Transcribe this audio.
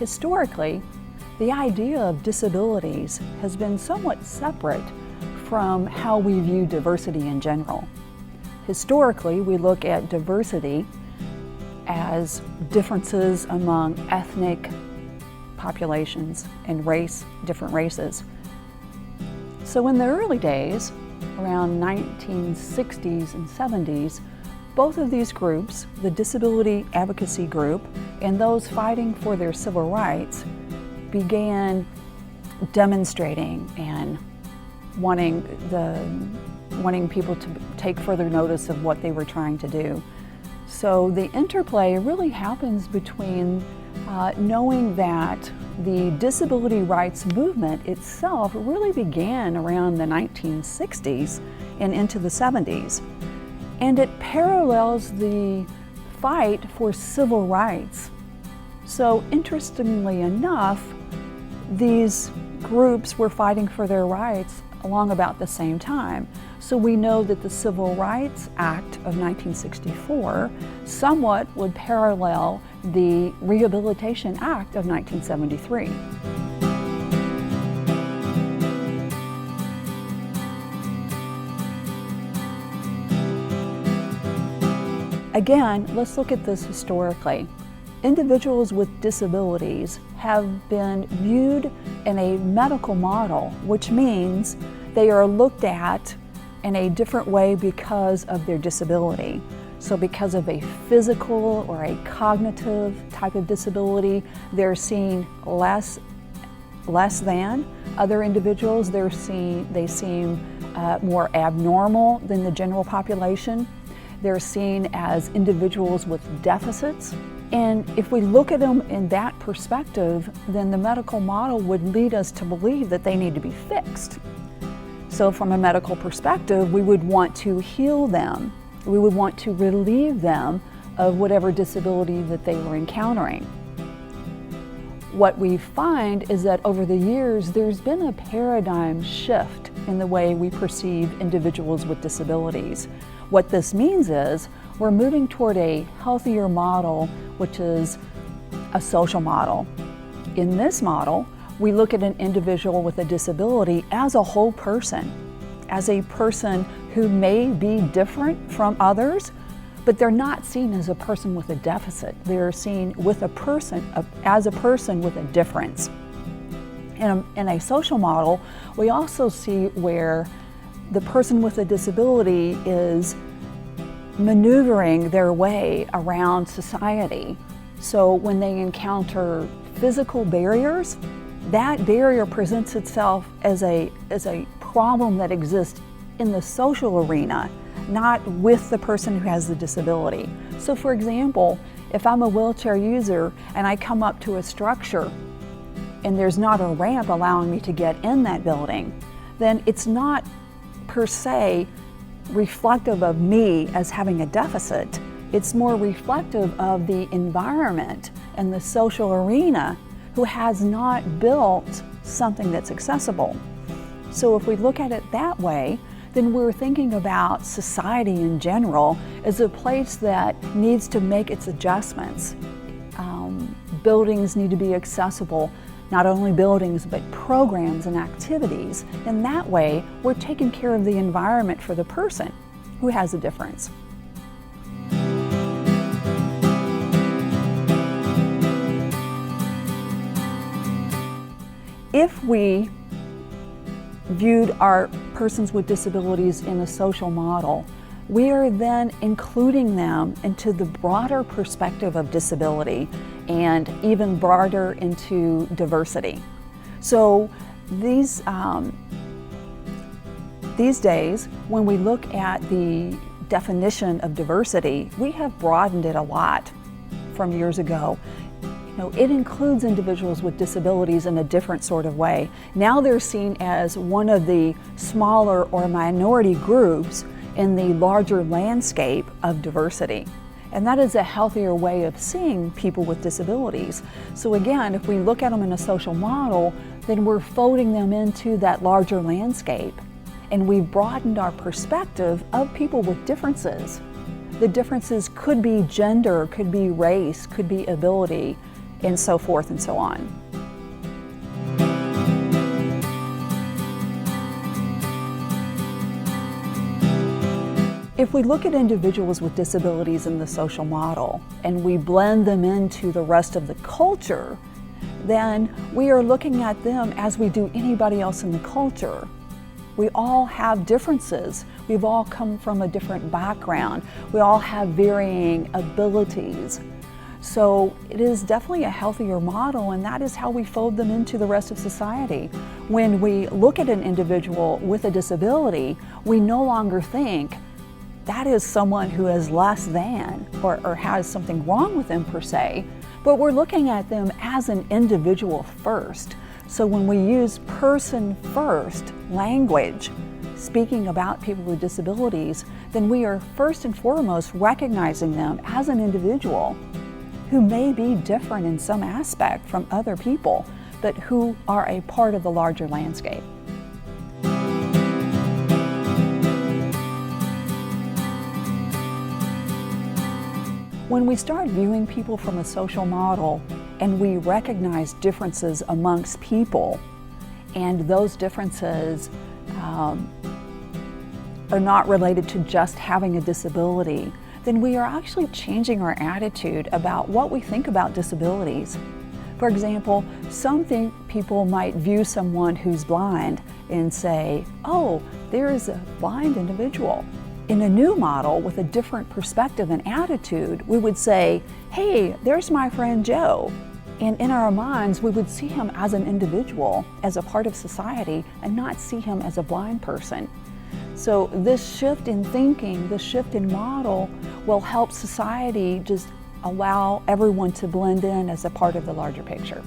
Historically, the idea of disabilities has been somewhat separate from how we view diversity in general. Historically, we look at diversity as differences among ethnic populations and different races. So in the early days, around 1960s and 70s, both of these groups, the disability advocacy group and those fighting for their civil rights, began demonstrating and wanting people to take further notice of what they were trying to do. So the interplay really happens between knowing that the disability rights movement itself really began around the 1960s and into the 70s. And it parallels the fight for civil rights. So interestingly enough, these groups were fighting for their rights along about the same time. So we know that the Civil Rights Act of 1964 somewhat would parallel the Rehabilitation Act of 1973. Again, let's look at this historically. Individuals with disabilities have been viewed in a medical model, which means they are looked at in a different way because of their disability. So because of a physical or a cognitive type of disability, they're seen less than other individuals. They seem more abnormal than the general population. They're seen as individuals with deficits. And if we look at them in that perspective, then the medical model would lead us to believe that they need to be fixed. So from a medical perspective, we would want to heal them. We would want to relieve them of whatever disability that they were encountering. What we find is that over the years, there's been a paradigm shift in the way we perceive individuals with disabilities. What this means is we're moving toward a healthier model, which is a social model. In this model, we look at an individual with a disability as a whole person, as a person who may be different from others, but they're not seen as a person with a deficit. They're seen as a person with a difference. In a social model, we also see where the person with a disability is maneuvering their way around society. So when they encounter physical barriers, that barrier presents itself as a problem that exists in the social arena, not with the person who has the disability. So for example, if I'm a wheelchair user and I come up to a structure and there's not a ramp allowing me to get in that building, then it's not per se reflective of me as having a deficit. It's more reflective of the environment and the social arena who has not built something that's accessible. So if we look at it that way, then we're thinking about society in general as a place that needs to make its adjustments. Buildings need to be accessible, not only buildings, but programs and activities. And that way, we're taking care of the environment for the person who has a difference. If we viewed our persons with disabilities in a social model, we are then including them into the broader perspective of disability and even broader into diversity. So these days, when we look at the definition of diversity, we have broadened it a lot from years ago. It includes individuals with disabilities in a different sort of way. Now they're seen as one of the smaller or minority groups in the larger landscape of diversity. And that is a healthier way of seeing people with disabilities. So again, if we look at them in a social model, then we're folding them into that larger landscape. And we've broadened our perspective of people with differences. The differences could be gender, could be race, could be ability. and so forth and so on. If we look at individuals with disabilities in the social model and we blend them into the rest of the culture, then we are looking at them as we do anybody else in the culture. We all have differences. We've all come from a different background. We all have varying abilities. So it is definitely a healthier model, and that is how we fold them into the rest of society. When we look at an individual with a disability, we no longer think that is someone who is less than or has something wrong with them per se, but we're looking at them as an individual first. So when we use person first language, speaking about people with disabilities, then we are first and foremost recognizing them as an individual who may be different in some aspect from other people, but who are a part of the larger landscape. When we start viewing people from a social model and we recognize differences amongst people, and those differences are not related to just having a disability, then we are actually changing our attitude about what we think about disabilities. For example, some people might view someone who's blind and say, oh, there is a blind individual. In a new model with a different perspective and attitude, we would say, hey, there's my friend Joe. And in our minds, we would see him as an individual, as a part of society, and not see him as a blind person. So this shift in thinking, this shift in model will help society just allow everyone to blend in as a part of the larger picture.